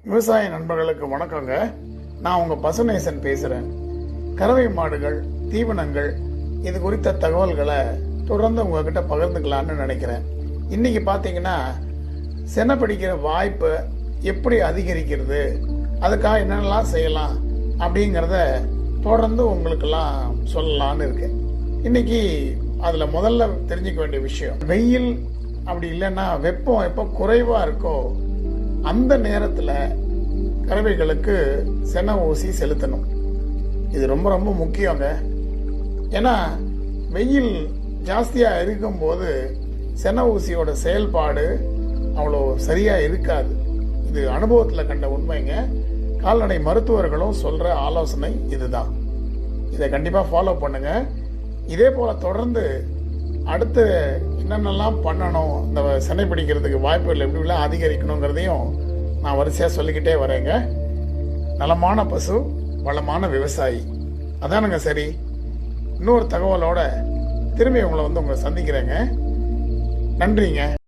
விவசாய நண்பர்களுக்கு வணக்கங்க. நான் உங்க பசுநேசன் பேசுறேன். கறவை மாடுகள், தீவனங்கள் இது குறித்த தகவல்களை தொடர்ந்து உங்ககிட்ட பகிர்ந்துக்கலான்னு நினைக்கிறேன். இன்னைக்கு பார்த்தீங்கன்னா செனை பிடிக்கிற வாய்ப்பை எப்படி அதிகரிக்கிறது, அதுக்காக என்னென்னலாம் செய்யலாம் அப்படிங்கிறத தொடர்ந்து உங்களுக்கெல்லாம் சொல்லலான்னு இருக்கேன். இன்னைக்கு அதில் முதல்ல தெரிஞ்சுக்க வேண்டிய விஷயம், வெயில் அப்படி இல்லைன்னா வெப்பம் எப்போ குறைவாக இருக்கோ அந்த நேரத்தில் கறவைகளுக்கு செனை ஊசி செலுத்தணும். இது ரொம்ப ரொம்ப முக்கியங்க. ஏன்னா வெயில் ஜாஸ்தியாக இருக்கும்போது செனை ஊசியோட செயல்பாடு அவ்வளோ சரியாக இருக்காது. இது அனுபவத்தில் கண்ட உண்மைங்க. கால்நடை மருத்துவர்களும் சொல்கிற ஆலோசனை இதுதான். இதை கண்டிப்பாக ஃபாலோ பண்ணுங்க. இதே போல் தொடர்ந்து அடுத்து என்னென்னலாம் பண்ணணும், இந்த செனை பிடிக்கிறதுக்கு வாய்ப்புகள் எப்படிலாம் அதிகரிக்கணுங்கிறதையும் நான் வரிசையாக சொல்லிக்கிட்டே வரேங்க. நலமான பசு, வளமான விவசாயி, அதானுங்க சரி. இன்னொரு தகவலோட திரும்பி உங்களை உங்களை சந்திக்கிறேங்க. நன்றிங்க.